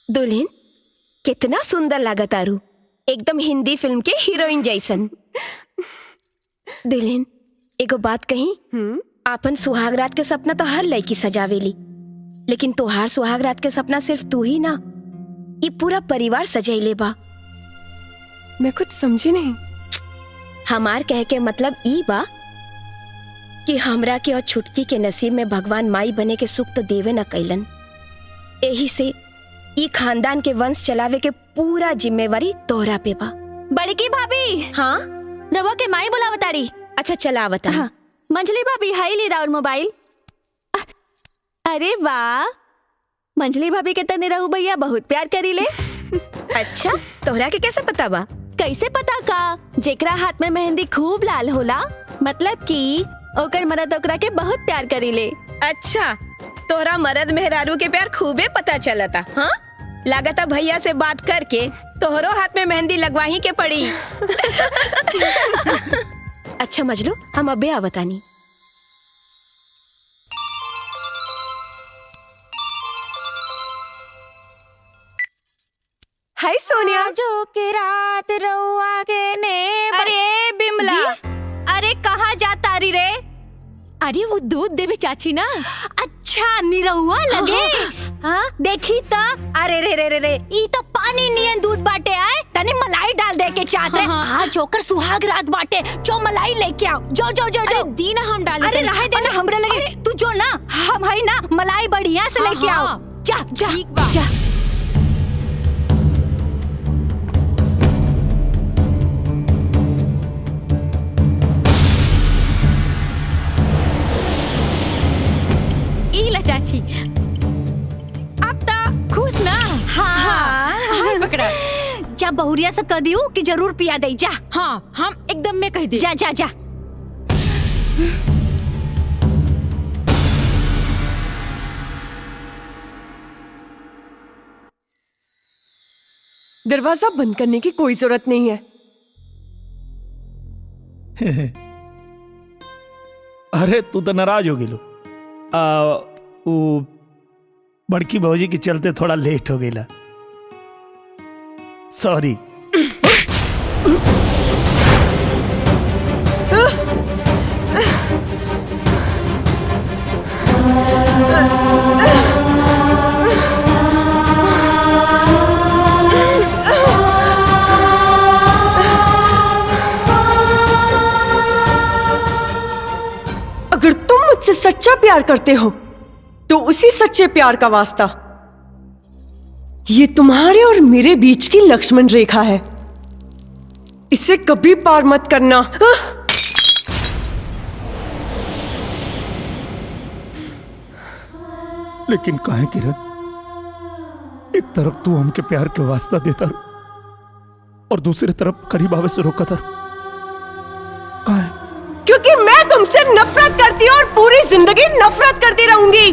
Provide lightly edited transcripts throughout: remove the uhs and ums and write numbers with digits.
दुल्हन कितना सुंदर लागत आरू, एकदम हिंदी फिल्म के हीरोइन जैसन। दुल्हन एगो बात कही, आपन सुहाग रात के सपना तो हर लड़की सजावेली, लेकिन तोहार सुहाग रात के सपना सिर्फ तू ही ना, ये पूरा परिवार सजैले बा। मैं कुछ समझी नहीं। हमार कह के मतलब ई बा कि हमरा के और छुटकी के नसीब में भगवान माई बने के सुख तो देवे न कैलन। यही से ई खानदान के वंश चलावे के पूरा जिम्मेवारी तोहरा पे बा। बड़की भाभी, हाँ रवा के माई बुलावताड़ी। अच्छा चला बता। हाँ, मंजली भाभी हाई ली राउर मोबाइल। अरे वाह, मंजली भाभी के तने रहू भैया बहुत प्यार करी ले। अच्छा तोहरा के कैसे पता बा? कैसे पता का, जेकरा हाथ में मेहंदी खूब लाल होला मतलब कि ओकर मरद ओकरा के बहुत प्यार करी ले। अच्छा तोहरा मर्द मेहरारू के प्यार खूबे पता चलता। हाँ लागता भैया से बात करके तोहरो हाथ में मेहंदी लगवाही के पड़ी। अच्छा मजलू, हम अबे आवतानी। हाय सोनिया। जो के रात रउआ के ने। अरे बिमला, अरे कहाँ जा तारी रे? अरे वो दूध देवे चाची ना। अच्छा निरहुआ लगे। हाँ देखी तो, अरे रे रे रे रे, ई तो पानी नियन दूध बाटे आए, तने मलाई डाल दे के चाहते। हाँ जोकर सुहाग रात बाटे, जो मलाई लेके आओ। जो जो जो जो दीना हम डाले। अरे रहे देना, हमरे लगे तू जो ना, हम है ना मलाई बढ़िया से लेके आओ। जा जा जा। ला चाची, अब तो खुश ना। हाँ पकड़ा। जा बहुरिया से कह दियो कि जरूर पिया दे। जा। हाँ हम एकदम में कह दे। जा जा जा। दरवाजा बंद करने की कोई जरूरत नहीं है। अरे तू तो नाराज हो गिलो। वो बड़की भौजी के चलते थोड़ा लेट हो गया, सॉरी। अगर तुम मुझसे सच्चा प्यार करते हो तो उसी सच्चे प्यार का वास्ता ये तुम्हारे और मेरे बीच की लक्ष्मण रेखा है, इसे कभी पार मत करना। लेकिन काहे किरण, एक तरफ तू हमके प्यार के वास्ता देता और दूसरी तरफ करीब आवे से रोका था। काहे? क्योंकि मैं तुमसे नफरत करती हूँ और पूरी जिंदगी नफरत करती रहूंगी।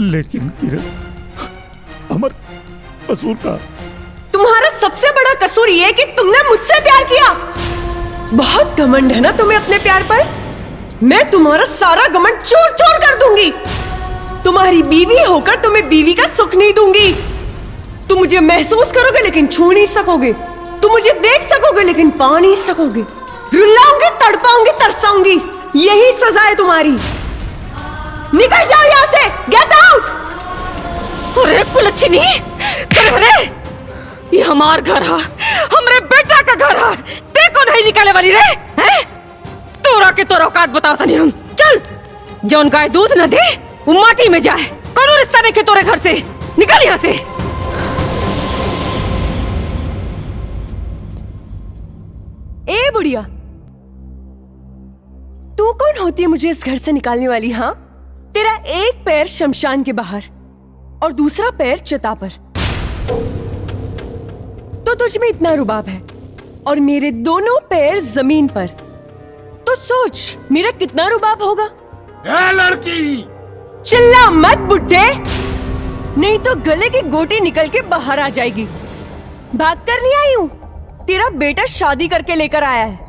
लेकिन किरण, हमार कसूर का? तुम्हारा सबसे बड़ा कसूर ये है कि तुमने मुझसे प्यार किया। बहुत घमंड है ना तुम्हें अपने प्यार पर। मैं तुम्हारा सारा घमंड चूर चूर कर दूंगी। तुम्हारी बीवी होकर तुम्हें बीवी का सुख नहीं दूंगी। तुम मुझे महसूस करोगे लेकिन छू नहीं सकोगे। तुम मुझे देख सकोगे लेकिन पा नहीं सकोगे। रुलाऊंगी, तड़पाऊंगी, तरसाऊंगी, यही सजा है तुम्हारी। निकल जाओ यहाँ से, गेट आउट। अरे कुलच्छनी, अरे ये हमार घर है, हमरे बेटा का घर है, देखो नहीं निकाले वाली रे हैं? तोरा के तोरा औकात बताओ तनी हम। चल, जौन गाय दूध न दे वो माटी में जाए। कोनो रिश्ता नहीं के तोरे घर से, निकल यहाँ से। ए बुढ़िया, तू कौन होती है मुझे इस घर से निकालने वाली? हाँ, तेरा एक पैर शमशान के बाहर और दूसरा पैर चिता पर, तो तुझ में इतना रुबाब है, और मेरे दोनों पैर जमीन पर, तो सोच मेरा कितना रुबाब होगा। ए लड़की, चिल्ला मत बुड्ढे, नहीं तो गले की गोटी निकल के बाहर आ जाएगी। भाग कर नहीं आई हूँ, तेरा बेटा शादी करके लेकर आया है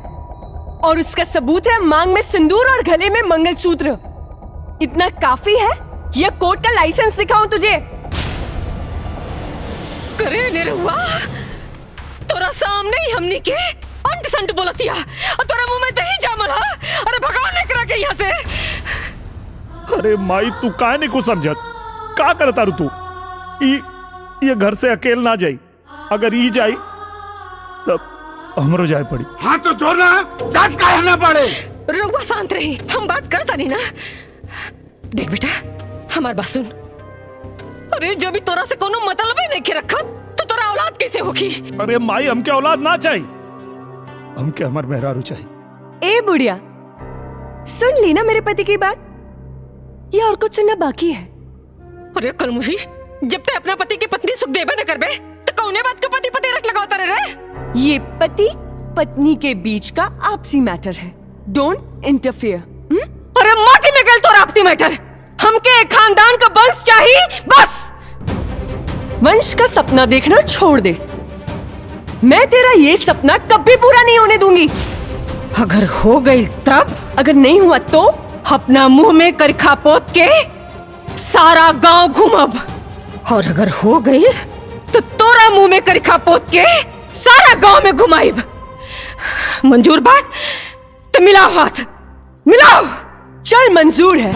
और उसका सबूत है मांग में सिंदूर और गले में मंगलसूत्र। इतना काफी है? या कोर्ट का लाइसेंस दिखाऊं तुझे? करे निरहुआ, तोरा सामने ही हमनी के अंट संट बोलतिया और तोरा मुंह में दही जामल हा। अरे भगवान ने करा के यहाँ से। अरे माई तू काहे नहीं कुछ समझत? का करता रू तू? ये घर से अकेल ना जाई, अगर ई जाई तब हमरो जाए पड़ी। हाँ तो जो ना जात का ना पड़े। रहुआ शांत रही, हम बात करता नहीं ना। देख बेटा, हमार बात सुन। अरे जब भी तोरा से कोनो मतलब ही नहीं के रखा तो तोरा औलाद कैसे होगी? अरे माई हमके औलाद ना चाहिए, हमके हमार मेहरारू चाहिए। ए बुढ़िया, सुन ली ना मेरे पति की बात, ये और कुछ सुनना बाकी है। अरे कलमुही, जब ते अपना पति की पत्नी सुख देबे न करबे तो कौने बात को पति पति रख लगावता रे? ये पति पत्नी के बीच का आपसी मैटर है, डोंट इंटरफियर। अरे माटी में गल तो आपसी मैटर। हमके खानदान का वंश चाहिए बस। वंश का सपना देखना छोड़ दे, मैं तेरा ये सपना कभी पूरा नहीं होने दूंगी। अगर हो गई तब, अगर नहीं हुआ तो अपना मुंह में करखा पोत के सारा गांव घूमब, और अगर हो गई तो तोरा मुंह में करखा पोत के सारा गांव में घुमाइब। मंजूर बात तो मिलाओ हाथ, मिलाओ। चल मंजूर है।